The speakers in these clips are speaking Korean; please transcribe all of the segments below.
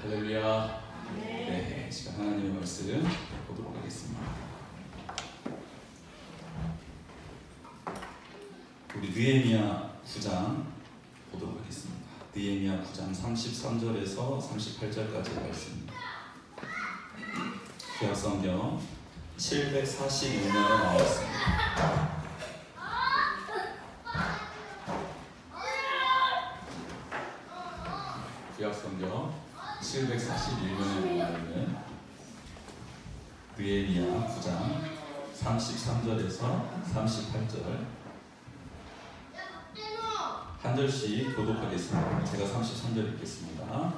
할렐루야. 네, 시간 하나님의 말씀 보도록 하겠습니다. 우리 느헤미야 9장 보도록 하겠습니다. 느헤미야 9장 33절에서 38절까지 말씀입니다. 구약성경 745면에 나와 있습니다. 구약성경 741면에 나와 있는 느헤미야 9장 33절에서 38절 한 절씩 교독하겠습니다. 제가 33절 읽겠습니다.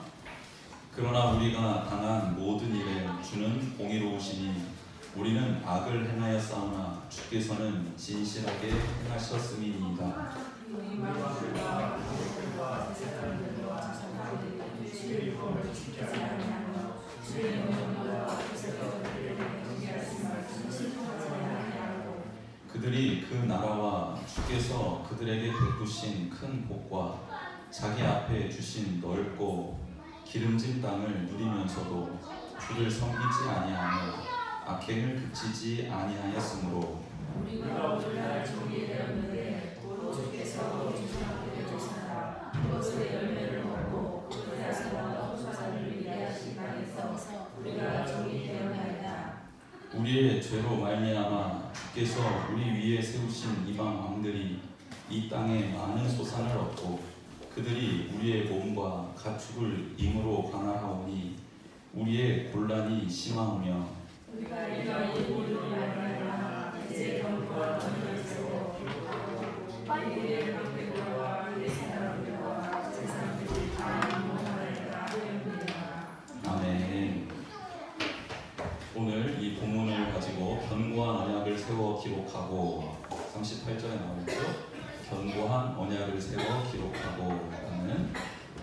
그러나 우리가 당한 모든 일에 주는 공의로우시니 우리는 악을 행하였사오나 주께서는 진실하게 행하셨음이니이다. 그들이 그 나라와 주께서 그들에게 베푸신 큰 복과 자기 앞에 주신 넓고 기름진 땅을 누리면서도 주를 섬기지 아니하며 악행을 그치지 아니하였으므로 우리가 오늘날 종이 되었는데 곧 주께서 우리에게 주시나 그것의 열매를 먹고 그리스도와 후사를 위대하신 땅에서 우리가 종이 되었나이다. 우리의 죄로 말미암아 주께서 우리 위에 세우신 이방 왕들이 이 땅에 많은 소산을 얻고 그들이 우리의 몸과 가축을 임으로 강할하오니 우리의 곤란이 심하오며 우리가 이러한 일로 말미암아 이제 경고와 권위를 세워 우리의 명백과 우리의 사람들과 제사장들이 다 인용하리라 하였느니라. 아멘. 오늘 이 본문을 가지고 견고한 언약을 세워 기록하고 38절에 나오죠. 견고한 언약을 세워 기록하고 라는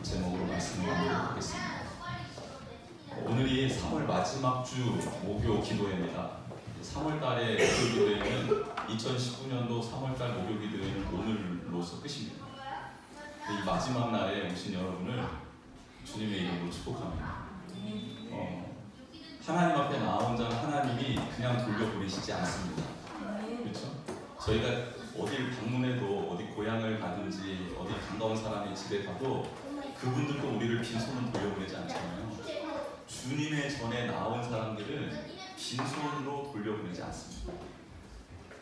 제목으로 말씀을 나누겠습니다. 오늘이 3월 마지막 주 목요 기도회입니다. 3월달의 목요 기도회는 2019년도 3월달 목요 기도회는 오늘로서 끝입니다. 이 마지막 날에 오신 여러분을 주님의 이름으로 축복합니다. 하나님 앞에 나온 자는 하나님이 그냥 돌려보내시지 않습니다. 그렇죠? 저희가 어딜 방문해도 어디 고향을 가든지 어디 가까운 사람의 집에 가도 그분들도 우리를 빈손으로 돌려보내지 않잖아요. 주님의 전에 나온 사람들은 빈손으로 돌려보내지 않습니다.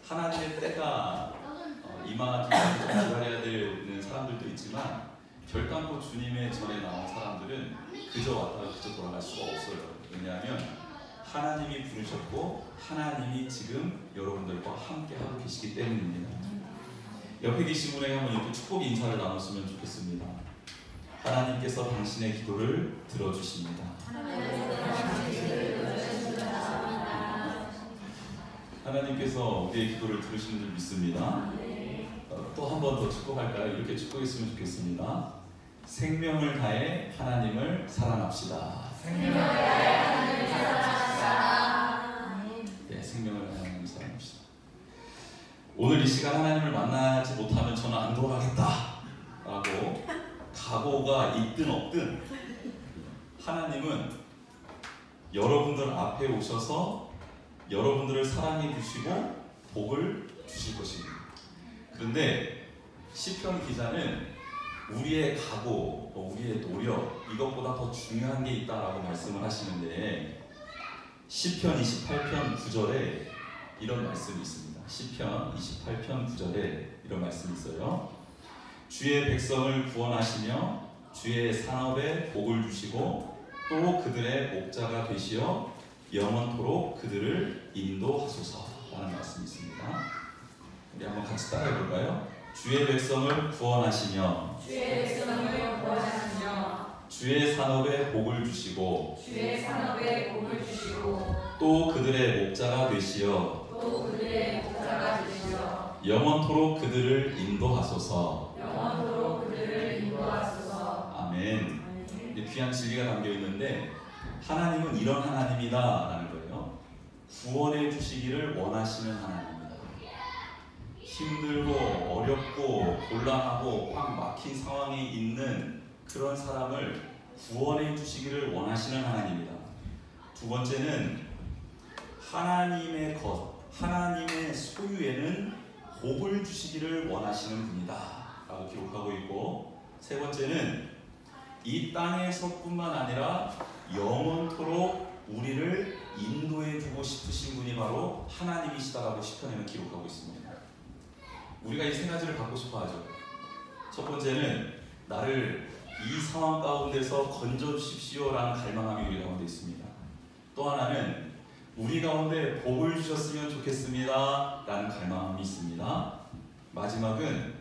하나님의 때가 임하기까지 기다려야 되는 사람들도 있지만 결단코 주님의 전에 나온 사람들은 그저 왔다가 그저 돌아갈 수가 없어요. 왜냐하면 하나님이 부르셨고 하나님이 지금 여러분들과 함께하고 계시기 때문입니다. 옆에 계신 분에게 한번 이렇게 축복 인사를 나눴으면 좋겠습니다. 하나님께서 당신의 기도를 들어주십니다. 하나님께서 우리의 기도를 들으시는 줄 믿습니다. 또 한 번 더 축복할까요? 이렇게 축복했으면 좋겠습니다. 생명을 다해 하나님을 사랑합시다. 생명을 다해 하나님을 사랑합시다. 네, 생명을 다해 하나님을 사랑합시다. 오늘 이 시간 하나님을 만나지 못하면 저는 안 돌아가겠다 라고 각오가 있든 없든 하나님은 여러분들 앞에 오셔서 여러분들을 사랑해 주시고 복을 주실 것입니다. 그런데 시편 기자는 우리의 각오, 우리의 노력 이것보다 더 중요한 게 있다라고 말씀을 하시는데 시편 28편 9절에 이런 말씀이 있습니다. 시편 28편 9절에 이런 말씀이 있어요. 주의 백성을 구원하시며 주의 산업에 복을 주시고 또 그들의 목자가 되시어 영원토록 그들을 인도하소서라는 말씀이 있습니다. 우리 한번 같이 따라해 볼까요? 주의 백성을 구원하시며 주의 산업에 복을 주시고 또 그들의 목자가 되시어 영원토록 그들을 인도하소서. 아멘. 귀한 진리가 담겨 있는데 하나님은 이런 하나님이다라는 거예요. 구원해 주시기를 원하시는 하나님입니다. 힘들고 어렵고 곤란하고 꽉 막힌 상황에 있는 그런 사람을 구원해 주시기를 원하시는 하나님이다. 두 번째는 하나님의 것, 하나님의 소유에는 복을 주시기를 원하시는 분이다 라고 기록하고 있고, 세 번째는 이 땅에서뿐만 아니라 영원토록 우리를 인도해 주고 싶으신 분이 바로 하나님이시다라고 시편에는 기록하고 있습니다. 우리가 이 세 가지를 받고 싶어 하죠. 첫 번째는 나를 이 상황 가운데서 건져 주십시오라는 갈망함이 우리 가운데 있습니다. 또 하나는 우리 가운데 복을 주셨으면 좋겠습니다 라는 갈망함이 있습니다. 마지막은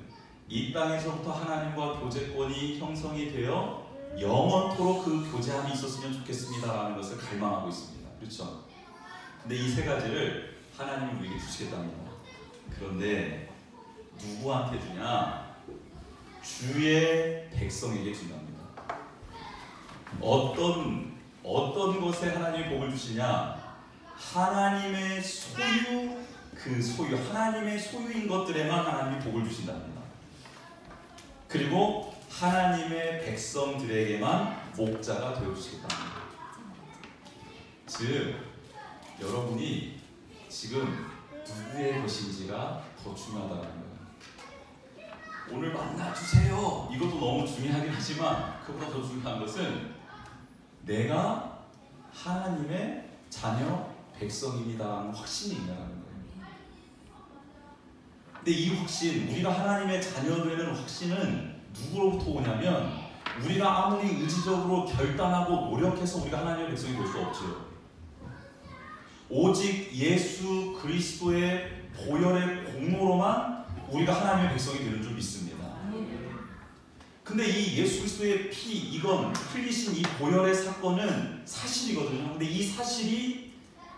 이 땅에서부터 하나님과 교제권이 형성이 되어 영원토록 그 교제함이 있었으면 좋겠습니다 라는 것을 갈망하고 있습니다. 그렇죠? 근데 이 세 가지를 하나님이 우리에게 주시겠답니다. 그런데 누구한테 주냐? 주의 백성에게 준답니다. 어떤 것에 하나님이 복을 주시냐? 하나님의 소유, 그 소유, 하나님의 소유인 것들에만 하나님이 복을 주신답니다. 그리고 하나님의 백성들에게만 목자가 되어주시겠답니다. 즉, 여러분이 지금 누구의 것인지가 더 중요하다는 거예요. 오늘 만나주세요, 이것도 너무 중요하긴 하지만 그보다 더 중요한 것은 내가 하나님의 자녀, 백성입니다라는 확신이 있냐는 거예요. 근데 이 확신, 우리가 하나님의 자녀되는 확신은 누구로부터 오냐면, 우리가 아무리 의지적으로 결단하고 노력해서 우리가 하나님의 백성이 될 수 없지요. 오직 예수 그리스도의 보혈의 공로로만 우리가 하나님의 백성이 되는 줄 믿습니다. 근데 이 예수 그리스도의 피, 이건 흘리신 이 보혈의 사건은 사실이거든요. 근데 이 사실이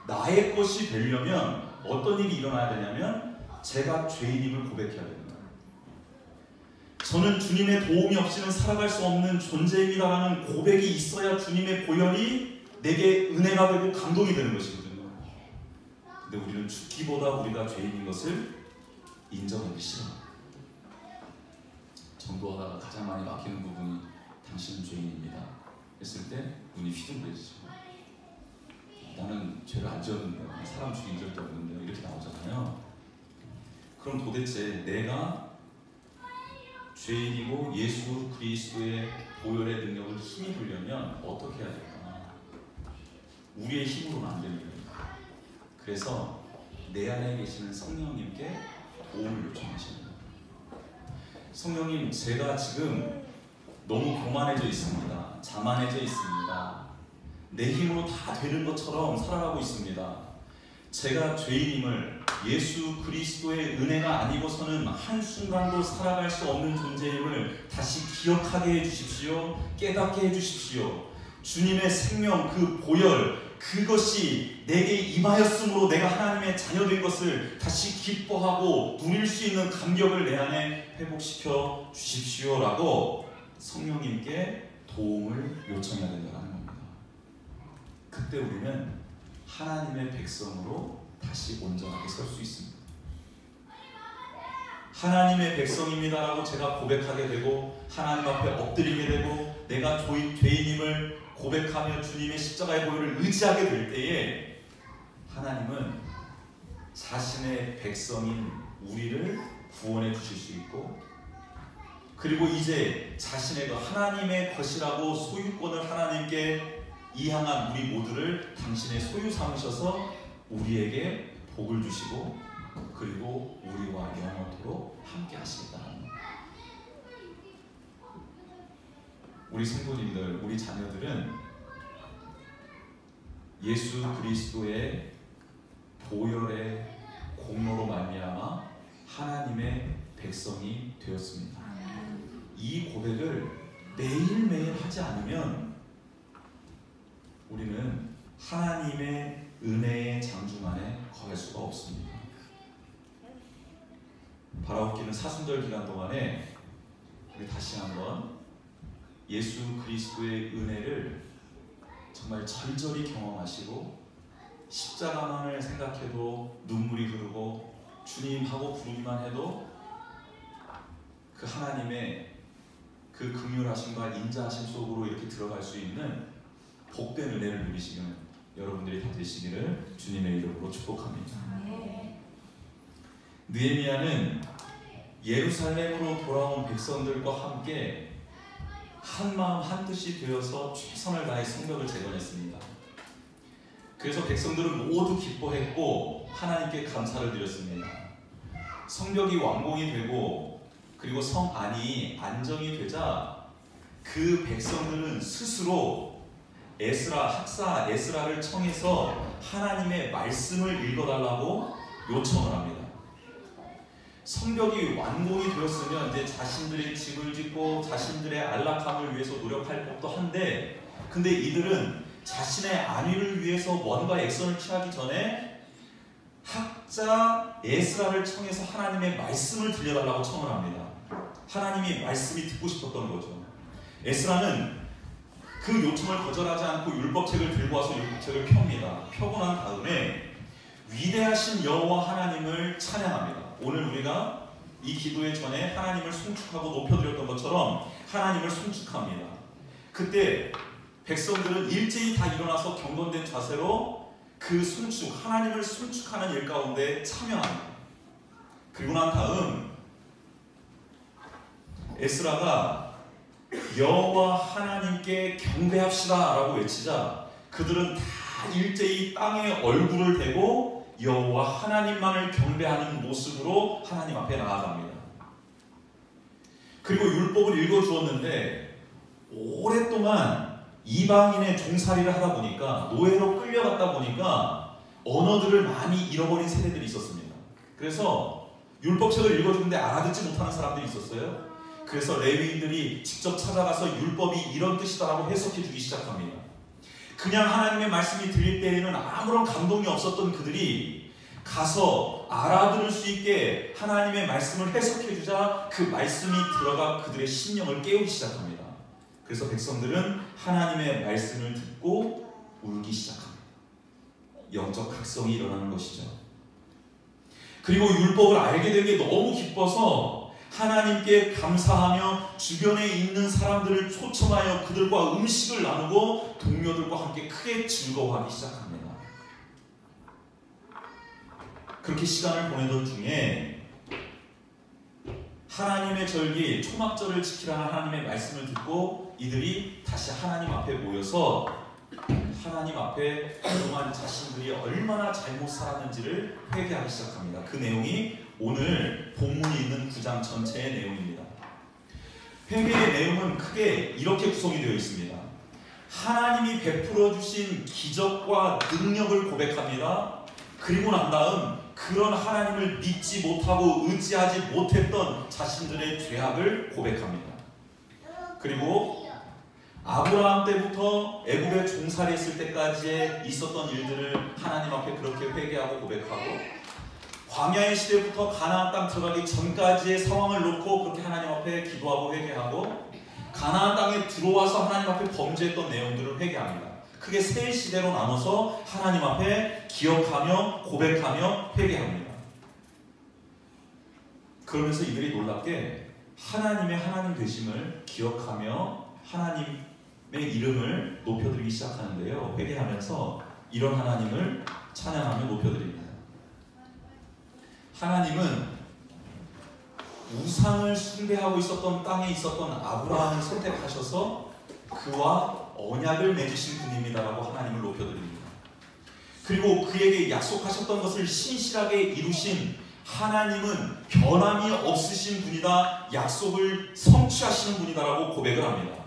나의 것이 되려면 어떤 일이 일어나야 되냐면, 제가 죄인임을 고백해야 됩니다. 저는 주님의 도움이 없이는 살아갈 수 없는 존재입니다라는 고백이 있어야 주님의 보혈이 내게 은혜가 되고 감동이 되는 것이거든요. 근데 우리는 죽기보다 우리가 죄인인 것을 인정하기 싫어합니다. 전도하다가 가장 많이 막히는 부분이 당신은 죄인입니다 했을 때 눈이 휘둥그레지죠. 나는 죄를 안 지었는데, 사람 죽인 적도 없는데, 이렇게 나오잖아요. 그럼 도대체 내가 죄인이고 예수 그리스도의 보혈의 능력을 힘입으려면 어떻게 해야 될까? 우리의 힘으로는 안 됩니다. 그래서 내 안에 계시는 성령님께 도움을 요청하시는 거예요. 성령님, 제가 지금 너무 교만해져 있습니다. 자만해져 있습니다. 내 힘으로 다 되는 것처럼 살아가고 있습니다. 제가 죄인임을, 예수 그리스도의 은혜가 아니고서는 한순간도 살아갈 수 없는 존재임을 다시 기억하게 해주십시오. 깨닫게 해주십시오. 주님의 생명, 그 보혈, 그것이 내게 임하였으므로 내가 하나님의 자녀된 것을 다시 기뻐하고 누릴 수 있는 감격을 내 안에 회복시켜 주십시오라고 성령님께 도움을 요청해야 된다는 겁니다. 그때 우리는 하나님의 백성으로 다시 온전하게 설 수 있습니다. 하나님의 백성입니다라고 제가 고백하게 되고 하나님 앞에 엎드리게 되고 내가 죄인임을 고백하며 주님의 십자가의 보혈을 의지하게 될 때에 하나님은 자신의 백성인 우리를 구원해 주실 수 있고, 그리고 이제 자신의 그 하나님의 것이라고 소유권을 하나님께 이항한 우리 모두를 당신의 소유 삼으셔서 우리에게 복을 주시고, 그리고 우리와 영원토록 함께 하시겠다는 겁니다. 우리 성도님들, 우리 자녀들은 예수 그리스도의 보혈의 공로로 말미암아 하나님의 백성이 되었습니다. 이 고백을 매일매일 하지 않으면 우리는 하나님의 은혜의 장중 안에 거할 수가 없습니다. 바라옵기는 사순절 기간 동안에 우리 다시 한번 예수 그리스도의 은혜를 정말 절절히 경험하시고, 십자가만을 생각해도 눈물이 흐르고 주님 하고 부르기만 해도 그 하나님의 그 그 긍휼하심과 인자하심 속으로 이렇게 들어갈 수 있는 복된 은혜를 누리시는 여러분들이 다 되시기를 주님의 이름으로 축복합니다. 느헤미야는 예루살렘으로 돌아온 백성들과 함께 한마음 한뜻이 되어서 최선을 다해 성벽을 재건했습니다. 그래서 백성들은 모두 기뻐했고 하나님께 감사를 드렸습니다. 성벽이 완공이 되고 그리고 성 안이 안정이 되자 그 백성들은 스스로 학사 에스라를 청해서 하나님의 말씀을 읽어달라고 요청을 합니다. 성벽이 완공이 되었으면 이제 자신들의 집을 짓고 자신들의 안락함을 위해서 노력할 법도 한데, 근데 이들은 자신의 안위를 위해서 뭔가 액션을 취하기 전에 학자 에스라를 청해서 하나님의 말씀을 들려달라고 청을 합니다. 하나님이 말씀이 듣고 싶었던 거죠. 에스라는 그 요청을 거절하지 않고 율법책을 들고 와서 율법책을 펴니다. 펴고 난 다음에 위대하신 여호와 하나님을 찬양합니다. 오늘 우리가 이 기도의 전에 하나님을 송축하고 높여드렸던 것처럼 하나님을 송축합니다. 그때 백성들은 일제히 다 일어나서 경건된 자세로 그 송축, 하나님을 송축하는 일 가운데 참여합니다. 그리고 난 다음 에스라가 여호와 하나님께 경배합시다 라고 외치자 그들은 다 일제히 땅에 얼굴을 대고 여호와 하나님만을 경배하는 모습으로 하나님 앞에 나아갑니다. 그리고 율법을 읽어주었는데 오랫동안 이방인의 종살이를 하다 보니까, 노예로 끌려갔다 보니까 언어들을 많이 잃어버린 세대들이 있었습니다. 그래서 율법책을 읽어주는데 알아듣지 못하는 사람들이 있었어요. 그래서 레위인들이 직접 찾아가서 율법이 이런 뜻이다라고 해석해주기 시작합니다. 그냥 하나님의 말씀이 들릴 때에는 아무런 감동이 없었던 그들이 가서 알아들을 수 있게 하나님의 말씀을 해석해주자 그 말씀이 들어가 그들의 심령을 깨우기 시작합니다. 그래서 백성들은 하나님의 말씀을 듣고 울기 시작합니다. 영적 각성이 일어나는 것이죠. 그리고 율법을 알게 된 게 너무 기뻐서 하나님께 감사하며 주변에 있는 사람들을 초청하여 그들과 음식을 나누고 동료들과 함께 크게 즐거워하기 시작합니다. 그렇게 시간을 보내던 중에 하나님의 절기 초막절을 지키라는 하나님의 말씀을 듣고 이들이 다시 하나님 앞에 모여서 하나님 앞에 그동안 자신들이 얼마나 잘못 살았는지를 회개하기 시작합니다. 그 내용이 오늘 본문이 있는 9장 전체의 내용입니다. 회개의 내용은 크게 이렇게 구성이 되어 있습니다. 하나님이 베풀어 주신 기적과 능력을 고백합니다. 그리고 난 다음 그런 하나님을 믿지 못하고 의지하지 못했던 자신들의 죄악을 고백합니다. 그리고 아브라함 때부터 애굽에 종살이했을 때까지 있었던 일들을 하나님 앞에 그렇게 회개하고 고백하고, 광야의 시대부터 가나안 땅 들어가기 전까지의 상황을 놓고 그렇게 하나님 앞에 기도하고 회개하고, 가나안 땅에 들어와서 하나님 앞에 범죄했던 내용들을 회개합니다. 크게 세 시대로 나눠서 하나님 앞에 기억하며 고백하며 회개합니다. 그러면서 이들이 놀랍게 하나님의 하나님 되심을 기억하며 하나님의 이름을 높여드리기 시작하는데요. 회개하면서 이런 하나님을 찬양하며 높여드립니다. 하나님은 우상을 숭배하고 있었던 땅에 있었던 아브라함을 선택하셔서 그와 언약을 맺으신 분입니다라고 하나님을 높여드립니다. 그리고 그에게 약속하셨던 것을 신실하게 이루신 하나님은 변함이 없으신 분이다, 약속을 성취하시는 분이다라고 고백을 합니다.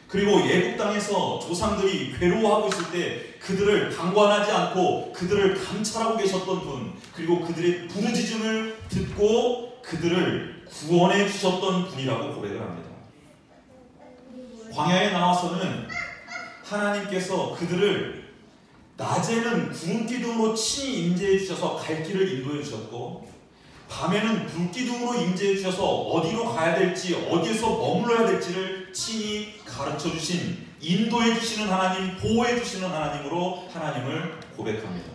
그리고 애굽 땅에서 조상들이 괴로워하고 있을 때 그들을 방관하지 않고 그들을 감찰하고 계셨던 분, 그리고 그들의 부르짖음을 듣고 그들을 구원해 주셨던 분이라고 고백을 합니다. 광야에 나와서는 하나님께서 그들을 낮에는 구름기둥으로 친히 임재해 주셔서 갈 길을 인도해 주셨고, 밤에는 불기둥으로 임재해 주셔서 어디로 가야 될지, 어디에서 머물러야 될지를 친히 가르쳐 주신, 인도해 주시는 하나님, 보호해 주시는 하나님으로 하나님을 고백합니다.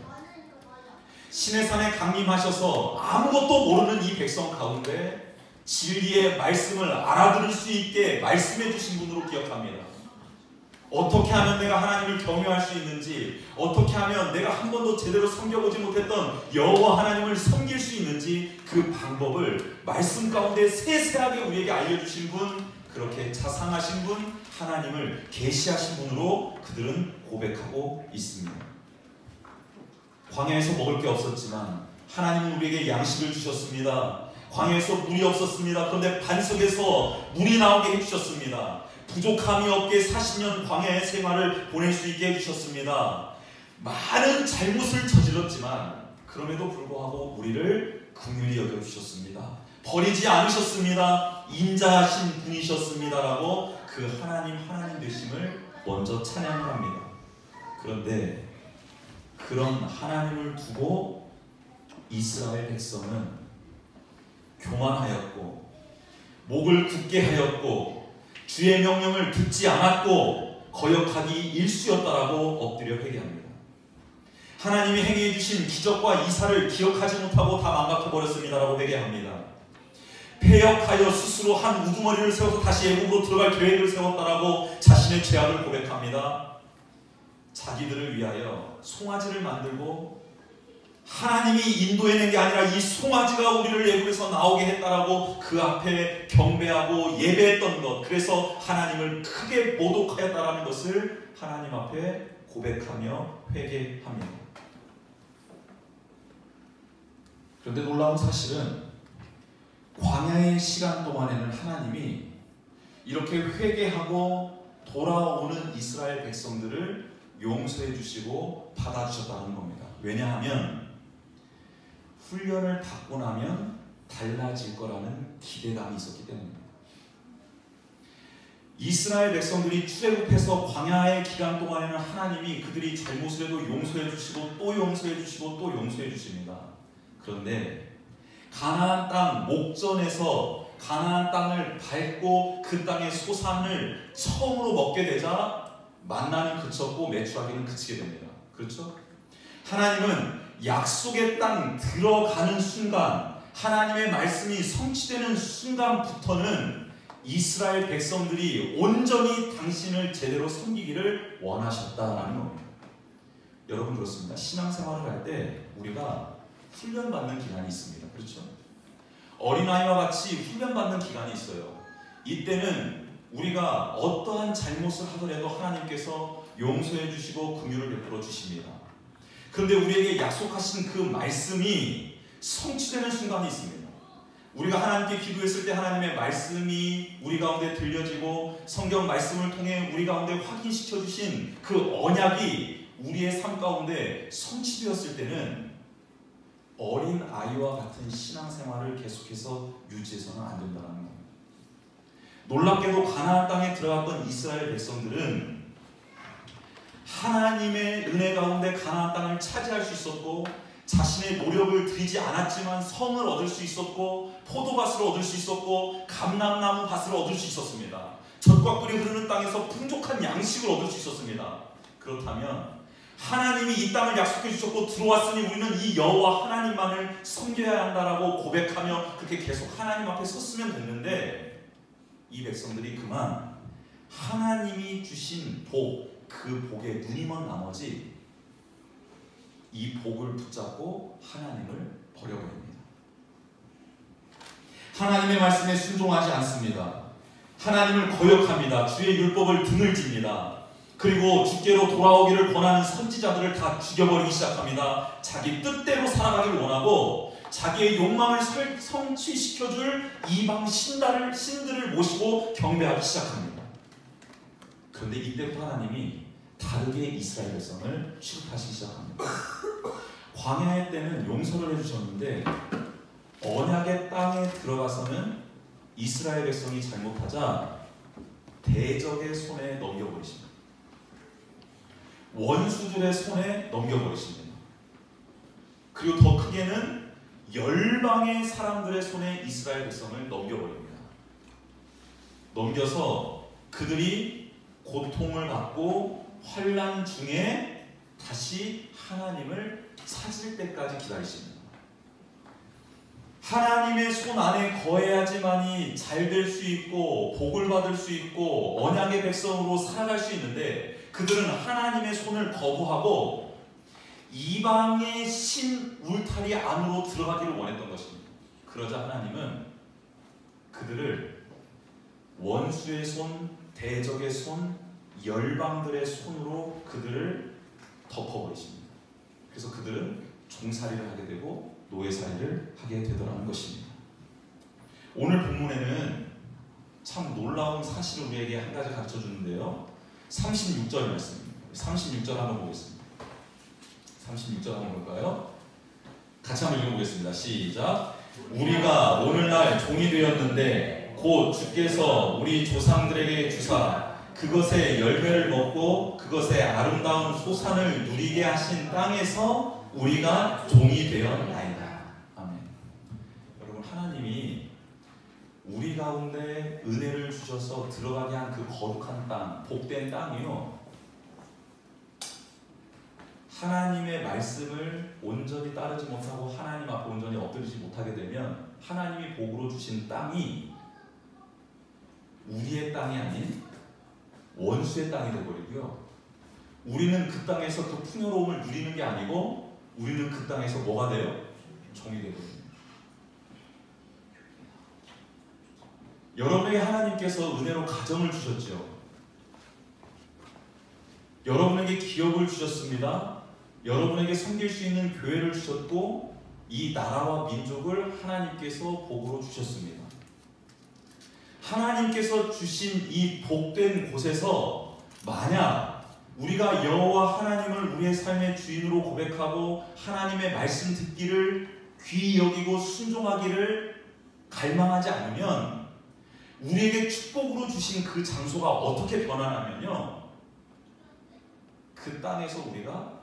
시내산에 강림하셔서 아무것도 모르는 이 백성 가운데 진리의 말씀을 알아들을 수 있게 말씀해 주신 분으로 기억합니다. 어떻게 하면 내가 하나님을 경외할 수 있는지, 어떻게 하면 내가 한 번도 제대로 섬겨보지 못했던 여호와 하나님을 섬길 수 있는지 그 방법을 말씀 가운데 세세하게 우리에게 알려주신 분, 그렇게 자상하신 분, 하나님을 계시하신 분으로 그들은 고백하고 있습니다. 광야에서 먹을 게 없었지만 하나님은 우리에게 양식을 주셨습니다. 광야에서 물이 없었습니다. 그런데 반석에서 물이 나오게 해주셨습니다. 부족함이 없게 40년 광야의 생활을 보낼 수 있게 해주셨습니다. 많은 잘못을 저질렀지만 그럼에도 불구하고 우리를 긍휼히 여겨주셨습니다. 버리지 않으셨습니다. 인자하신 분이셨습니다라고 그 하나님 되심을 먼저 찬양을 합니다. 그런데 그런 하나님을 두고 이스라엘 백성은 교만하였고 목을 굳게 하였고 주의 명령을 듣지 않았고 거역하기 일쑤였다라고 엎드려 회개합니다. 하나님이 행해 주신 기적과 이사를 기억하지 못하고 다 망각해버렸습니다라고 회개합니다. 패역하여 스스로 한 우두머리를 세워서 다시 애국으로 들어갈 계획을 세웠다라고 자신의 죄악을 고백합니다. 자기들을 위하여 송아지를 만들고 하나님이 인도해낸 게 아니라 이 송아지가 우리를 애국에서 나오게 했다라고 그 앞에 경배하고 예배했던 것, 그래서 하나님을 크게 모독하였다라는 것을 하나님 앞에 고백하며 회개합니다. 그런데 놀라운 사실은 광야의 시간 동안에는 하나님이 이렇게 회개하고 돌아오는 이스라엘 백성들을 용서해 주시고 받아주셨다는 겁니다. 왜냐하면 훈련을 받고 나면 달라질 거라는 기대감이 있었기 때문입니다. 이스라엘 백성들이 출애굽해서 광야의 기간 동안에는 하나님이 그들이 잘못을 해도 용서해 주시고 또 용서해 주시고 또 용서해 주십니다. 그런데 가나안 땅 목전에서 가나안 땅을 밟고 그 땅의 소산을 처음으로 먹게 되자 만나는 그쳤고 메추라기는 그치게 됩니다. 그렇죠? 하나님은 약속의 땅 들어가는 순간, 하나님의 말씀이 성취되는 순간부터는 이스라엘 백성들이 온전히 당신을 제대로 섬기기를 원하셨다라는 겁니다. 여러분 그렇습니다. 신앙생활을 할 때 우리가 훈련받는 기간이 있습니다. 그렇죠? 어린아이와 같이 훈련받는 기간이 있어요. 이때는 우리가 어떠한 잘못을 하더라도 하나님께서 용서해 주시고 긍휼을 베풀어 주십니다. 그런데 우리에게 약속하신 그 말씀이 성취되는 순간이 있습니다. 우리가 하나님께 기도했을 때 하나님의 말씀이 우리 가운데 들려지고 성경 말씀을 통해 우리 가운데 확인시켜 주신 그 언약이 우리의 삶 가운데 성취되었을 때는 어린 아이와 같은 신앙생활을 계속해서 유지해서는 안 된다는 겁니다. 놀랍게도 가나안 땅에 들어갔던 이스라엘 백성들은 하나님의 은혜 가운데 가나안 땅을 차지할 수 있었고 자신의 노력을 들이지 않았지만 성을 얻을 수 있었고 포도밭을 얻을 수 있었고 감람나무 밭을 얻을 수 있었습니다. 젖과 꿀이 흐르는 땅에서 풍족한 양식을 얻을 수 있었습니다. 그렇다면 하나님이 이 땅을 약속해 주셨고 들어왔으니 우리는 이 여호와 하나님만을 섬겨야 한다라고 고백하며 그렇게 계속 하나님 앞에 섰으면 됐는데 이 백성들이 그만 하나님이 주신 복, 그 복에 눈이 먼 나머지 이 복을 붙잡고 하나님을 버려버립니다. 하나님의 말씀에 순종하지 않습니다. 하나님을 거역합니다. 주의 율법을 등을 집니다. 그리고 주께로 돌아오기를 권하는 선지자들을 다 죽여버리기 시작합니다. 자기 뜻대로 살아가길 원하고 자기의 욕망을 성취시켜줄 이방 신들을 모시고 경배하기 시작합니다. 그런데 이때부터 하나님이 다르게 이스라엘 백성을 취급하시기 시작합니다. 광야의 때는 용서를 해주셨는데 언약의 땅에 들어가서는 이스라엘 백성이 잘못하자 대적의 손에 넘겨버리십니다. 원수들의 손에 넘겨버리십니다. 그리고 더 크게는 열방의 사람들의 손에 이스라엘 백성을 넘겨버립니다. 넘겨서 그들이 고통을 받고 환난 중에 다시 하나님을 찾을 때까지 기다리십니다. 하나님의 손 안에 거해야지만이 잘 될 수 있고 복을 받을 수 있고 언약의 백성으로 살아갈 수 있는데, 그들은 하나님의 손을 거부하고 이방의 신 울타리 안으로 들어가기를 원했던 것입니다. 그러자 하나님은 그들을 원수의 손, 대적의 손, 열방들의 손으로 그들을 덮어버리십니다. 그래서 그들은 종살이를 하게 되고 노예살이를 하게 되더라는 것입니다. 오늘 본문에는 참 놀라운 사실을 우리에게 한 가지 가르쳐 주는데요. 36절 말씀입니다. 36절 한번 보겠습니다. 36절 한번 볼까요? 같이 한번 읽어보겠습니다. 시작. 우리가 오늘날 종이 되었는데 곧 주께서 우리 조상들에게 주사 그것의 열매를 먹고 그것의 아름다운 소산을 누리게 하신 땅에서 우리가 종이 되었나이다. 아멘. 여러분, 하나님이 우리 가운데 은혜를 주셔서 들어가게 한 그 거룩한 땅, 복된 땅이요, 하나님의 말씀을 온전히 따르지 못하고 하나님 앞에 온전히 엎드리지 못하게 되면 하나님이 복으로 주신 땅이 우리의 땅이 아닌 원수의 땅이 되어버리고요, 우리는 그 땅에서 그 풍요로움을 누리는 게 아니고 우리는 그 땅에서 뭐가 돼요? 종이 되거든요. 여러분에게 하나님께서 은혜로 가정을 주셨죠. 여러분에게 기업을 주셨습니다. 여러분에게 섬길 수 있는 교회를 주셨고 이 나라와 민족을 하나님께서 복으로 주셨습니다. 하나님께서 주신 이 복된 곳에서 만약 우리가 여호와 하나님을 우리의 삶의 주인으로 고백하고 하나님의 말씀 듣기를 귀히 여기고 순종하기를 갈망하지 않으면 우리에게 축복으로 주신 그 장소가 어떻게 변하냐면요, 그 땅에서 우리가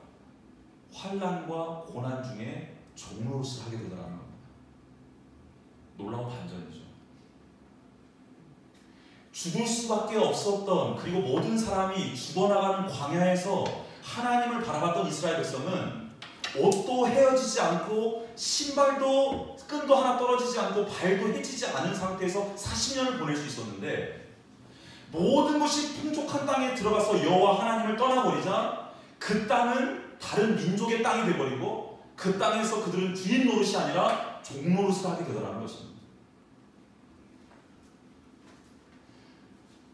환난과 고난 중에 종로릇을 하게 되더라는 겁니다. 놀라운 반전이죠. 죽을 수밖에 없었던, 그리고 모든 사람이 죽어나가는 광야에서 하나님을 바라봤던 이스라엘 백성은 옷도 헤어지지 않고 신발도 끈도 하나 떨어지지 않고 발도 해지지 않은 상태에서 40년을 보낼 수 있었는데, 모든 것이 풍족한 땅에 들어가서 여호와 하나님을 떠나버리자 그 땅은 다른 민족의 땅이 되어버리고 그 땅에서 그들은 주인 노릇이 아니라 종 노릇을 하게 되더라는 것입니다.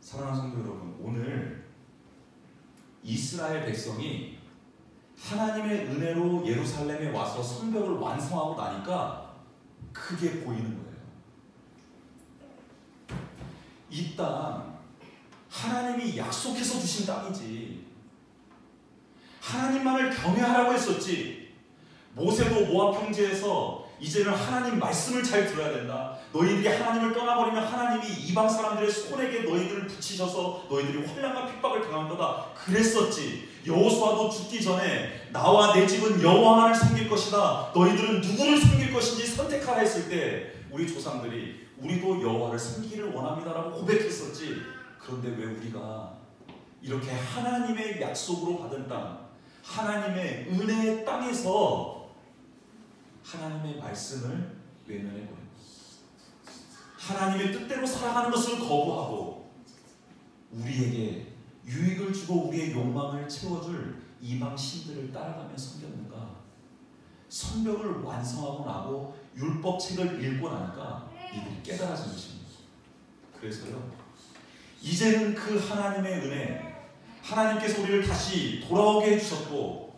사랑하는 성도 여러분, 오늘 이스라엘 백성이 하나님의 은혜로 예루살렘에 와서 성벽을 완성하고 나니까 그게 보이는 거예요. 이 땅 하나님이 약속해서 주신 땅이지, 하나님만을 경외하라고 했었지. 모세도 모압 평지에서 이제는 하나님 말씀을 잘 들어야 된다. 너희들이 하나님을 떠나버리면 하나님이 이방 사람들의 손에게 너희들을 붙이셔서 너희들이 환난과 핍박을 당한 거다. 그랬었지. 여호수아도 죽기 전에 나와 내 집은 여호와만을 섬길 것이다. 너희들은 누구를 섬길 것인지 선택하라 했을 때 우리 조상들이 우리도 여호와를 섬기기를 원합니다라고 고백했었지. 그런데 왜 우리가 이렇게 하나님의 약속으로 받은 땅, 하나님의 은혜의 땅에서 하나님의 말씀을 외면해버립니다. 하나님의 뜻대로 살아가는 것을 거부하고 우리에게 유익을 주고 우리의 욕망을 채워줄 이방 신들을 따라가며 섬겼는가? 성벽을 완성하고 나고 율법책을 읽고 나니까 이들이 깨달아진 것입니다. 그래서요, 이제는 그 하나님의 은혜, 하나님께서 우리를 다시 돌아오게 해주셨고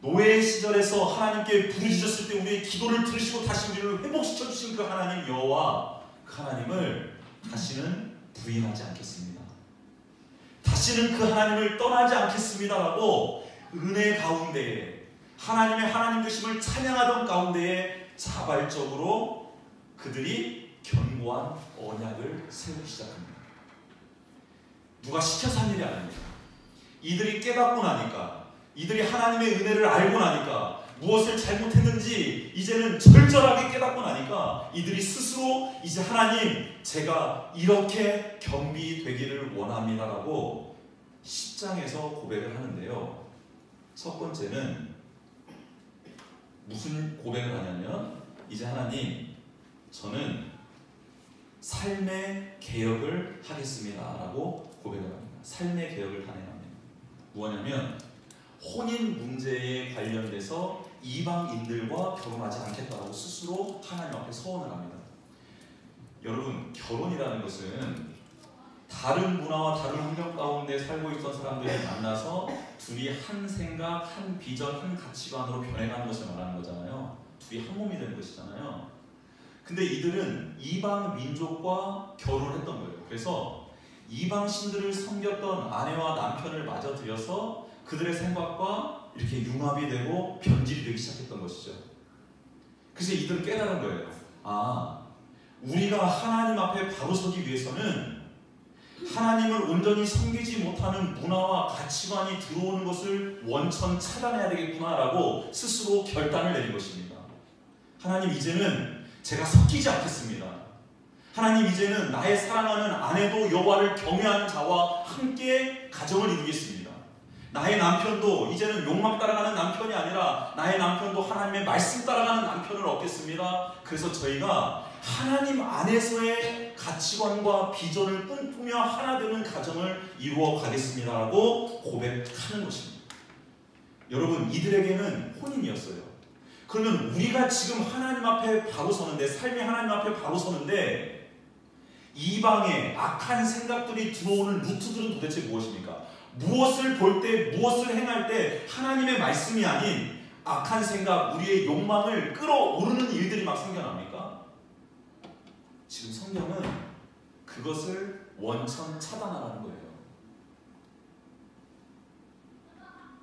노예 시절에서 하나님께 부르짖었을 때 우리의 기도를 들으시고 다시 우리를 회복시켜 주신 그 하나님 여호와, 그 하나님을 다시는 부인하지 않겠습니다. 다시는 그 하나님을 떠나지 않겠습니다라고 은혜 가운데에 하나님의 하나님 되심을 찬양하던 가운데에 자발적으로 그들이 견고한 언약을 세우기 시작합니다. 누가 시켜서 한 일이 아닙니다. 이들이 깨닫고 나니까, 이들이 하나님의 은혜를 알고 나니까, 무엇을 잘못했는지 이제는 절절하게 깨닫고 나니까 이들이 스스로 이제 하나님, 제가 이렇게 겸비되기를 원합니다라고 10장에서 고백을 하는데요. 첫 번째는 무슨 고백을 하냐면, 이제 하나님, 저는 삶의 개혁을 하겠습니다 라고 고백을 합니다. 삶의 개혁을 단행합니다. 뭐냐면 혼인 문제에 관련돼서 이방인들과 결혼하지 않겠다라고 스스로 하나님 앞에 서원을 합니다. 여러분, 결혼이라는 것은 다른 문화와 다른 환경 가운데 살고 있던 사람들이 만나서 둘이 한 생각, 한 비전, 한 가치관으로 변해가는 것을 말하는 거잖아요. 둘이 한 몸이 되는 것이잖아요. 근데 이들은 이방 민족과 결혼을 했던 거예요. 그래서 이방 신들을 섬겼던 아내와 남편을 마저 들여서 그들의 생각과 이렇게 융합이 되고 변질이 되기 시작했던 것이죠. 그래서 이들은 깨달은 거예요. 아, 우리가 하나님 앞에 바로 서기 위해서는 하나님을 온전히 섬기지 못하는 문화와 가치관이 들어오는 것을 원천 차단해야 되겠구나라고 스스로 결단을 내린 것입니다. 하나님, 이제는 제가 섞이지 않겠습니다. 하나님, 이제는 나의 사랑하는 아내도 여호와를 경외하는 자와 함께 가정을 이루겠습니다. 나의 남편도 이제는 욕망 따라가는 남편이 아니라 나의 남편도 하나님의 말씀 따라가는 남편을 얻겠습니다. 그래서 저희가 하나님 안에서의 가치관과 비전을 꿈꾸며 하나 되는 가정을 이루어 가겠습니다라고 고백하는 것입니다. 여러분, 이들에게는 혼인이었어요. 그러면 우리가 지금 하나님 앞에 바로 서는데, 삶이 하나님 앞에 바로 서는데 이방의 악한 생각들이 들어오는 루트들은 도대체 무엇입니까? 무엇을 볼 때, 무엇을 행할 때 하나님의 말씀이 아닌 악한 생각, 우리의 욕망을 끌어오르는 일들이 막 생겨납니까? 지금 성경은 그것을 원천 차단하라는 거예요.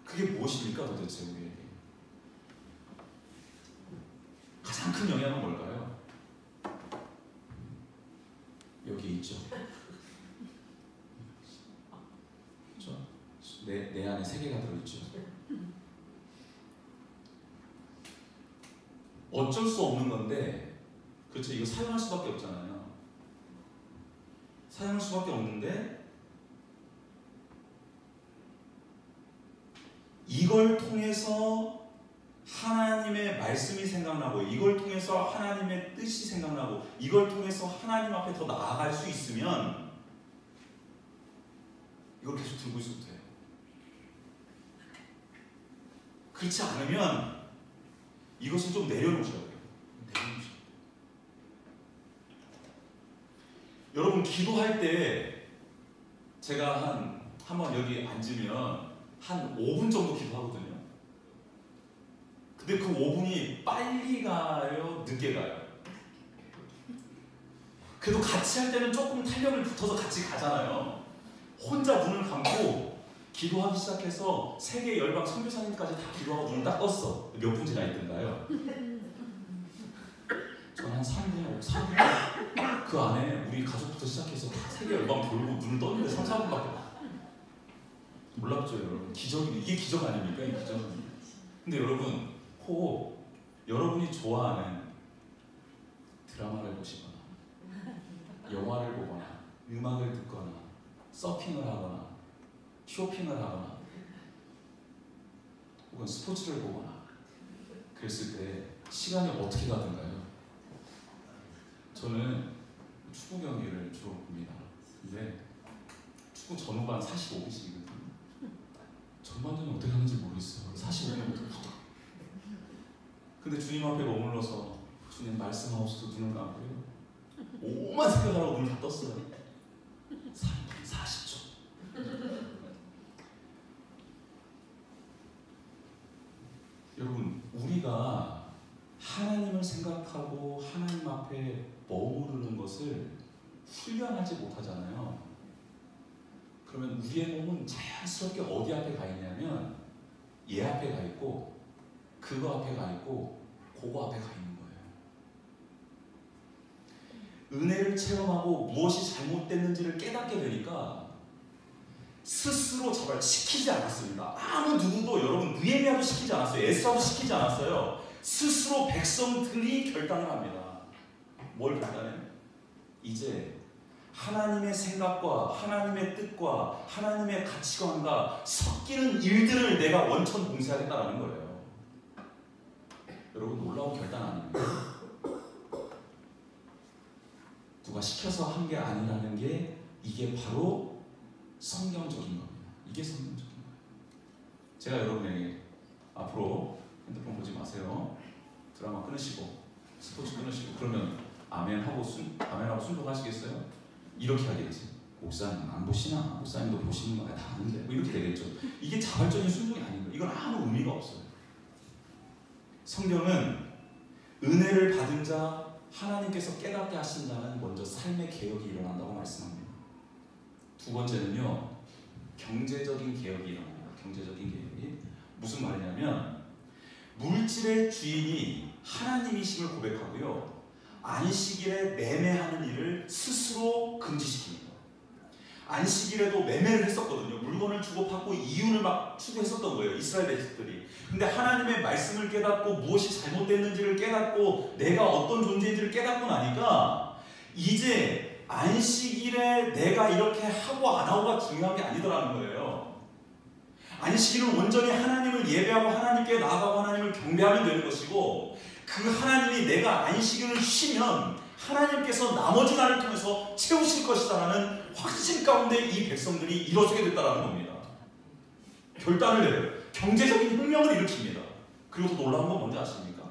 그게 무엇입니까 도대체 우리에게? 가장 큰 영향은 뭘까요? 여기 있죠. 그렇죠? 내 안에 세 개가 들어있죠. 어쩔 수 없는 건데, 그렇죠? 이거 사용할 수밖에 없잖아요. 사용할 수밖에 없는데 이걸 통해서 하나님의 말씀이 생각나고, 이걸 통해서 하나님의 뜻이 생각나고, 이걸 통해서 하나님 앞에 더 나아갈 수 있으면 이걸 계속 들고 있어도 돼요. 그렇지 않으면 이것을 좀 내려놓으셔야 돼요. 내려놓으셔야 돼요. 여러분, 기도할 때 제가 한번 여기 앉으면 한 5분 정도 기도하거든요. 근데 그 5분이 빨리 가요? 늦게 가요? 그래도 같이 할 때는 조금 탄력을 붙어서 같이 가잖아요. 혼자 눈을 감고 기도하기 시작해서 세계 열방 선교사님까지 다 기도하고 눈을 딱 떴어. 몇 분 지나 있던가요? 저는 한 3분, 그 안에 우리 가족부터 시작해서 다 세계 열방 돌고 눈을 떴는데 3, 4분밖에 몰랐죠 여러분. 기적이, 이게 기적 아닙니까? 이 기적은. 근데 여러분, 혹 여러분이 좋아하는 드라마를 보시거나 영화를 보거나 음악을 듣거나 서핑을 하거나 쇼핑을 하거나 혹은 스포츠를 보거나 그랬을 때 시간이 어떻게 가던가요? 저는 축구 경기를 주로 봅니다. 근데 축구 전후반 45분씩이거든요. 전반전이 어떻게 하는지 모르겠어요. 45분 어떻게 하죠? 근데 주님 앞에 머물러서 주님 말씀하옵소서 눈을 감고요. 오만 생각하라고 눈을 다 떴어요. 3분 40초. 여러분, 우리가 하나님을 생각하고 하나님 앞에 머무르는 것을 훈련하지 못하잖아요. 그러면 우리의 몸은 자연스럽게 어디 앞에 가 있냐면 얘 앞에 가 있고 그거 앞에 가 있고 그거 앞에 가 있는 거예요. 은혜를 체험하고 무엇이 잘못됐는지를 깨닫게 되니까 스스로 저를 시키지 않았습니다. 아무 누구도 여러분 느헤미야도 시키지 않았어요. 에스라도 시키지 않았어요. 스스로 백성들이 결단을 합니다. 뭘 결단해요? 이제 하나님의 생각과 하나님의 뜻과 하나님의 가치관과 섞이는 일들을 내가 원천 봉쇄하겠다라는 거예요. 여러분, 놀라운 결단 아닙니까? 누가 시켜서 한 게 아니라는 게 이게 바로 성경적인 겁니다. 이게 성경적인 거예요. 제가 여러분에게 앞으로 핸드폰 보지 마세요. 드라마 끊으시고 스포츠 끊으시고 그러면 아멘하고 순종하시겠어요? 이렇게 하겠지. 목사님 안 보시나? 목사님도 보시는 거 다 아는데 뭐 이렇게 되겠죠. 이게 자발적인 순종이 아닌 거예요. 이건 아무 의미가 없어요. 성경은 은혜를 받은 자 하나님께서 깨닫게 하신 자는 먼저 삶의 개혁이 일어난다고 말씀합니다. 두 번째는요, 경제적인 개혁이 일어납니다. 경제적인 개혁이 무슨 말이냐면 물질의 주인이 하나님이심을 고백하고요, 안식일에 매매하는 일을 스스로 금지시킵니다. 안식일에도 매매를 했었거든요. 물건을 주고받고 이윤을 막 추구했었던 거예요, 이스라엘 백성들이. 근데 하나님의 말씀을 깨닫고 무엇이 잘못됐는지를 깨닫고 내가 어떤 존재인지를 깨닫고 나니까 이제 안식일에 내가 이렇게 하고 안 하고가 중요한 게 아니더라는 거예요. 안식일은 온전히 하나님을 예배하고 하나님께 나아가고 하나님을 경배하면 되는 것이고, 그 하나님이 내가 안식일을 쉬면 하나님께서 나머지 날을 통해서 채우실 것이다라는 확신 가운데 이 백성들이 일어서게 됐다는 겁니다. 결단을 내려요. 경제적인 혁명을 일으킵니다. 그리고 더 놀라운 건 뭔지 아십니까?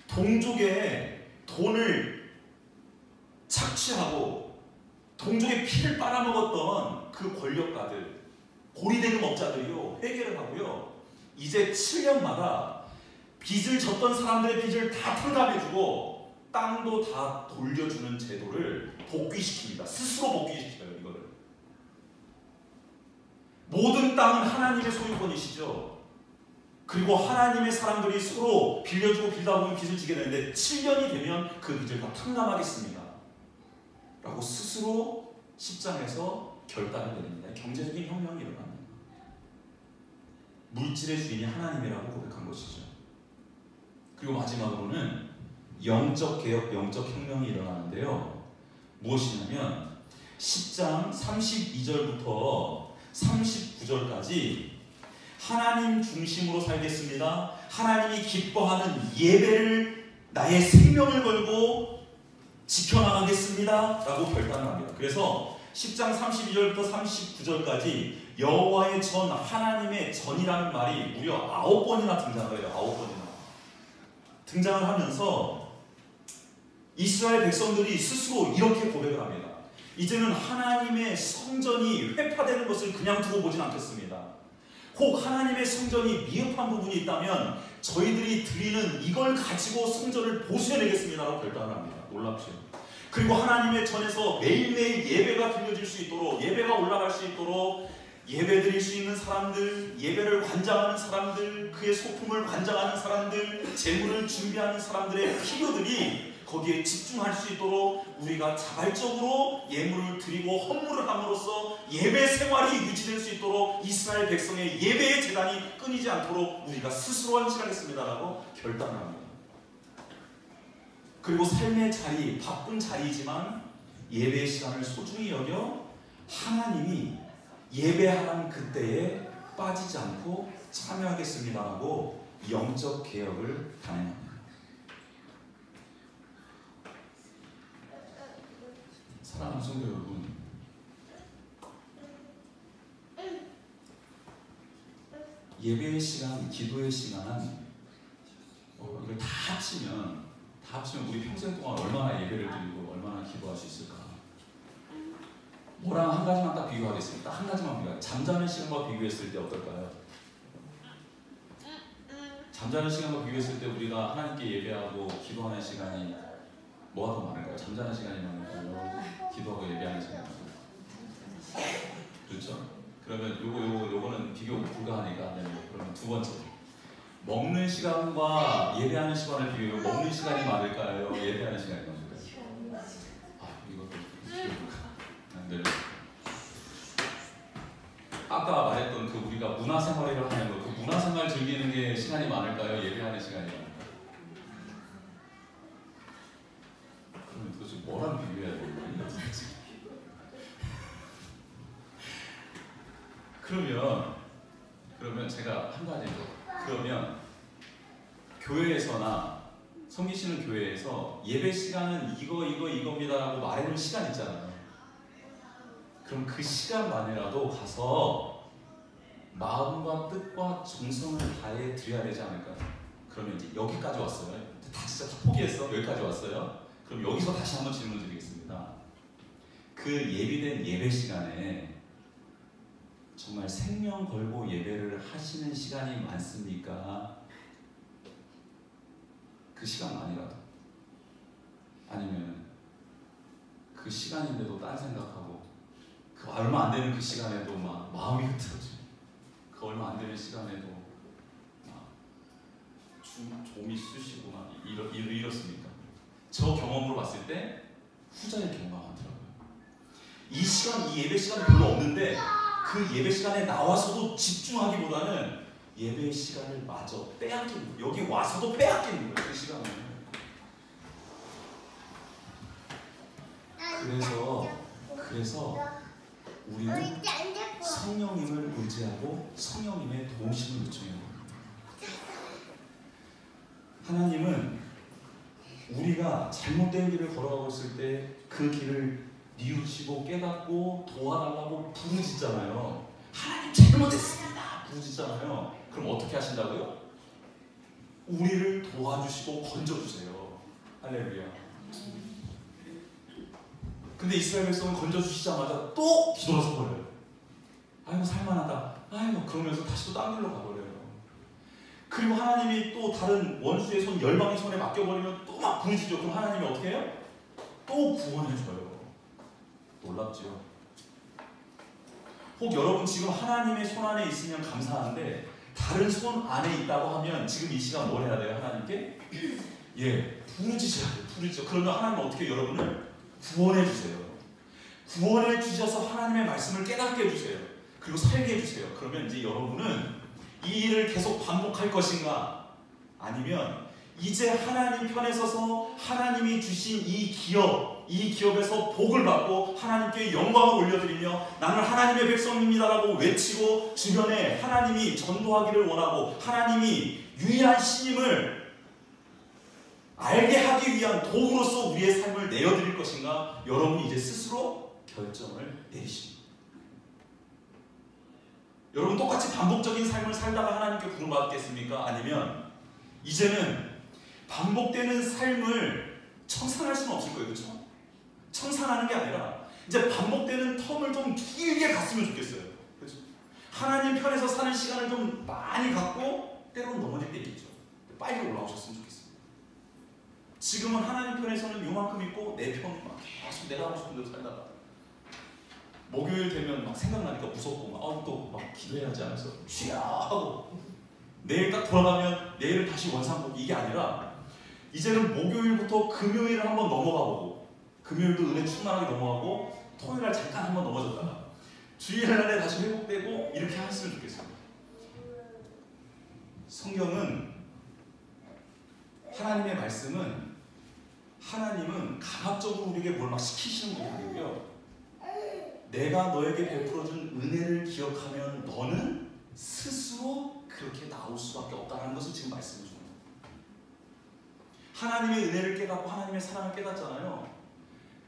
동족의 돈을 착취하고 동족의 피를 빨아먹었던 그 권력가들, 고리대금 업자들이요, 회개를 하고요, 이제 7년마다 빚을 졌던 사람들의 빚을 다 탕감해주고 땅도 다 돌려주는 제도를 복귀시킵니다. 스스로 복귀시켜요. 이거를. 모든 땅은 하나님의 소유권이시죠. 그리고 하나님의 사람들이 서로 빌려주고 빌다 보면 빚을 지게 되는데 7년이 되면 그 빚을 다 탕감하겠습니다 라고 스스로 10장에서 결단을 내립니다. 경제적인 혁명이 일어납니다. 물질의 주인이 하나님이라고 고백한 것이죠. 그리고 마지막으로는 영적 개혁, 영적 혁명이 일어나는데요. 무엇이냐면 10장 32절부터 39절까지 하나님 중심으로 살겠습니다, 하나님이 기뻐하는 예배를 나의 생명을 걸고 지켜나가겠습니다 라고 결단을 합니다. 그래서 10장 32절부터 39절까지 여호와의 전, 하나님의 전이라는 말이 무려 9번이나 등장을 해요. 9번이나 등장을 하면서 이스라엘 백성들이 스스로 이렇게 고백을 합니다. 이제는 하나님의 성전이 회파되는 것을 그냥 두고 보진 않겠습니다. 혹 하나님의 성전이 미흡한 부분이 있다면 저희들이 드리는 이걸 가지고 성전을 보수해내겠습니다 라고 결단을 합니다. 놀랍죠. 그리고 하나님의 전에서 매일매일 예배가 드려질 수 있도록, 예배가 올라갈 수 있도록 예배 드릴 수 있는 사람들, 예배를 관장하는 사람들, 그의 소품을 관장하는 사람들, 재물을 준비하는 사람들의 필요들이 거기에 집중할 수 있도록 우리가 자발적으로 예물을 드리고 헌물을 함으로써 예배 생활이 유지될 수 있도록 이스라엘 백성의 예배의 재단이 끊이지 않도록 우리가 스스로 헌신하겠습니다라고 결단을 합니다. 그리고 삶의 자리, 바쁜 자리이지만 예배의 시간을 소중히 여겨 하나님이 예배하는 그때에 빠지지 않고 참여하겠습니다라고 영적 개혁을 단행합니다. 사랑하는 성도 여러분, 예배의 시간, 기도의 시간은 이걸 다 합치면 우리 평생 동안 얼마나 예배를 드리고 얼마나 기도할 수 있을까? 뭐랑 한 가지만 딱 비교하겠습니다. 한 가지만 비교하겠습니다. 잠자는 시간과 비교했을 때 어떨까요? 잠자는 시간과 비교했을 때 우리가 하나님께 예배하고 기도하는 시간이 뭐가 더 많을까요? 잠자는 시간이 많을까요? 기도하고 예배하는 시간이 많을까요? 그렇죠? 그러면 요거는 비교 불가하니까 그러면 두 번째, 먹는 시간과 예배하는 시간을 비교해 먹는 시간이 많을까요? 예배하는 시간이 많을까요? 이것도 비교 불가. 아까 말했던 그 우리가 문화생활을 하는 거, 그 문화생활 즐기는 게 시간이 많을까요? 예배하는 시간이 많을까요? 그러면 도대체 뭐랑 비교해야 되는 거예요? 그러면 제가 한 가지 더. 그러면 교회에서나 섬기시는 교회에서 예배 시간은 이겁니다라고 말해놓은 시간 있잖아요. 그럼 그 시간만이라도 가서 마음과 뜻과 정성을 다해 드려야 되지 않을까요? 그러면 이제 여기까지 왔어요. 다 진짜 다 포기했어. 여기까지 왔어요. 그럼 여기서 다시 한번 질문 드리겠습니다. 그 예비된 예배 시간에 정말 생명 걸고 예배를 하시는 시간이 많습니까? 그 시간만이라도. 아니면 그 시간인데도 딴 생각하고 그 얼마 안 되는 그 시간에도 막 마음이 흐트러지고 그 얼마 안 되는 시간에도 막 좀이 쑤시고 막 이렇습니까? 저 경험으로 봤을 때 후자의 경우가 많더라고요. 이 시간, 이 예배 시간이 별로 없는데 그 예배 시간에 나와서도 집중하기보다는 예배 시간을 마저 빼앗기는 거예요. 여기 와서도 빼앗기는 거예요. 그 시간을. 그래서 우리는 성령님을 의지하고 성령님의 도우심을 요청해야 합니다. 하나님은 우리가 잘못된 길을 걸어가고 있을 때 그 길을 뉘우치고 깨닫고 도와달라고 부르짖잖아요. 하나님 잘못했습니다. 부르짖잖아요. 그럼 어떻게 하신다고요? 우리를 도와주시고 건져주세요. 할렐루야. 근데 이스라엘 백성은 건져주시자마자 또 기도가 서버려요. 아이고 살만하다. 아이고 그러면서 다시 또 딴 길로 가버려요. 그리고 하나님이 또 다른 원수의 손, 열방의 손에 맡겨버리면 또 막 부르짖죠. 그럼 하나님이 어떻게 해요? 또 구원해줘요. 놀랍죠. 혹 여러분 지금 하나님의 손 안에 있으면 감사한데 다른 손 안에 있다고 하면 지금 이 시간 뭘 해야 돼요? 하나님께? 예, 부르짖어야 돼요. 부르짖어. 그러면 하나님은 어떻게 여러분을 구원해 주세요. 구원해 주셔서 하나님의 말씀을 깨닫게 해주세요. 그리고 살게 해주세요. 그러면 이제 여러분은 이 일을 계속 반복할 것인가? 아니면 이제 하나님 편에 서서 하나님이 주신 이 기업에서 복을 받고 하나님께 영광을 올려드리며 나는 하나님의 백성입니다라고 외치고 주변에 하나님이 전도하기를 원하고 하나님이 유일한 신임을 알게 하기 위한 도구로서 우리의 삶을 내어드릴 것인가? 여러분이 이제 스스로 결정을 내리십니다. 여러분 똑같이 반복적인 삶을 살다가 하나님께 부름받겠습니까? 아니면 이제는 반복되는 삶을 청산할 수는 없을 거예요. 그렇죠? 청산하는 게 아니라 이제 반복되는 텀을 좀 길게 갔으면 좋겠어요. 그렇죠? 하나님 편에서 사는 시간을 좀 많이 갖고 때로는 넘어질 때 있죠. 빨리 올라오셨으면 좋겠어요. 지금은 하나님 편에서는 요만큼 있고 내 편은 막 계속 내가 하고 싶은 대로 살다가 목요일 되면 막 생각나니까 무섭고 막 또 막 기도해야지 하면서 쉬야 하고 내일 딱 돌아가면 내일은 다시 원상복 이게 아니라 이제는 목요일부터 금요일을 한번 넘어가 보고 금요일도 은혜 충만하게 넘어가고 토요일날 잠깐 한번 넘어졌다가 주일날에 다시 회복되고 이렇게 했으면 좋겠어요. 성경은 하나님의 말씀은 하나님은 강압적으로 우리에게 뭘 막 시키시는 분이 아니고요. 내가 너에게 베풀어준 은혜를 기억하면 너는 스스로 그렇게 나올 수밖에 없다는 것을 지금 말씀해 주는 거예요. 하나님의 은혜를 깨닫고 하나님의 사랑을 깨닫잖아요.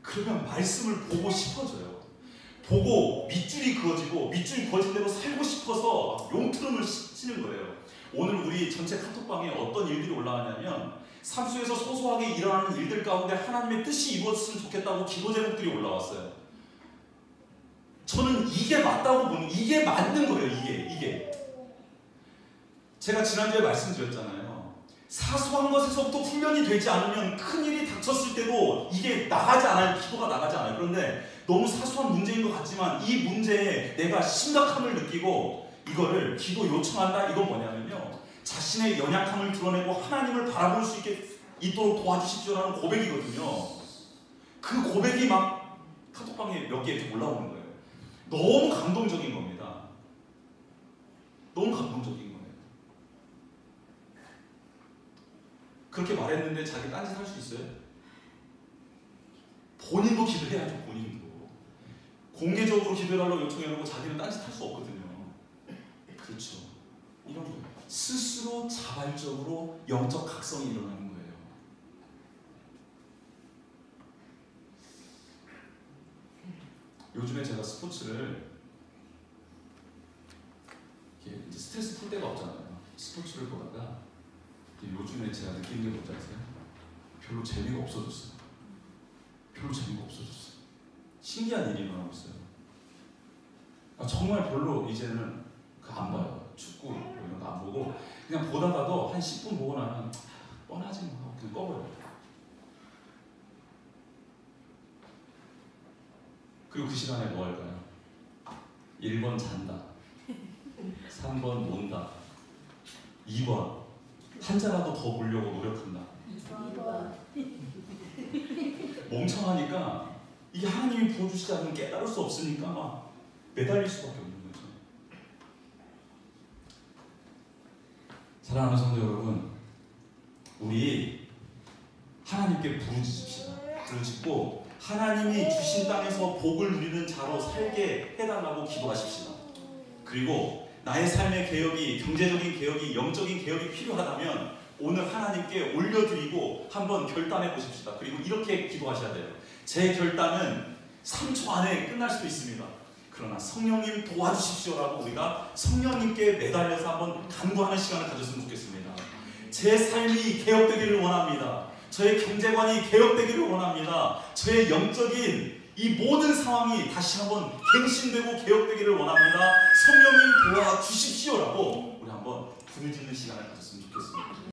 그러면 말씀을 보고 싶어져요. 보고 밑줄이 그어지고 밑줄이 그어진 대로 살고 싶어서 용트름을 치는 거예요. 오늘 우리 전체 카톡방에 어떤 일들이 올라왔냐면 삶 속에서 소소하게 일어나는 일들 가운데 하나님의 뜻이 이루어졌으면 좋겠다고 기도 제목들이 올라왔어요. 저는 이게 맞다고 보는, 이게 맞는 거예요. 이게 제가 지난주에 말씀드렸잖아요. 사소한 것에서부터 훈련이 되지 않으면 큰일이 닥쳤을 때도 이게 나가지 않아요. 기도가 나가지 않아요. 그런데 너무 사소한 문제인 것 같지만 이 문제에 내가 심각함을 느끼고 이거를 기도 요청한다. 이건 뭐냐면요, 자신의 연약함을 드러내고 하나님을 바라볼 수 있도록 도와주십시오라는 고백이거든요. 그 고백이 막 카톡방에 몇 개 이렇게 올라오는 거예요. 너무 감동적인 겁니다. 너무 감동적인 거예요. 그렇게 말했는데 자기 딴짓 할 수 있어요? 본인도 기도해야죠. 본인도 공개적으로 기도해달라고 요청해놓고 자기는 딴짓 할 수 없거든요. 그렇죠. 이런 거예요. 스스로 자발적으로 영적 각성이 일어나는 거예요. 요즘에 제가 스포츠를 이렇게 이제 스트레스 풀 데가 없잖아요. 스포츠를 보다가 요즘에 제가 느낀 게 뭔지 아세요? 별로 재미가 없어졌어요. 별로 재미가 없어졌어요. 신기한 일이 일어나고 있어요. 정말 별로 이제는 안 봐요. 축구 이런 거 안 보고 그냥 보다가도 한 10분 보고 나면 뻔하지 뭐 하고 그냥 꺼버려요. 그리고 그 시간에 뭐 할까요? 1번 잔다, 3번 논다, 2번 한 자라도 더 보려고 노력한다. 2번. 멍청하니까 이게 하나님이 부어주시지 않으면 깨달을 수 없으니까 막 매달릴 수밖에 없는 거죠. 사랑하는 성도 여러분, 우리 하나님께 부르짖읍시다. 부르짖고 하나님이 주신 땅에서 복을 누리는 자로 살게 해달라고 기도하십시다. 그리고 나의 삶의 개혁이, 경제적인 개혁이, 영적인 개혁이 필요하다면 오늘 하나님께 올려드리고 한번 결단해 보십시다. 그리고 이렇게 기도하셔야 돼요. 제 결단은 3초 안에 끝날 수도 있습니다. 그러나 성령님 도와주십시오라고 우리가 성령님께 매달려서 한번 간구하는 시간을 가졌으면 좋겠습니다. 제 삶이 개혁되기를 원합니다. 저의 경제관이 개혁되기를 원합니다. 저의 영적인 이 모든 상황이 다시 한번 갱신되고 개혁되기를 원합니다. 성령님 도와주십시오라고 우리 한번 부르짖는 시간을 가졌으면 좋겠습니다.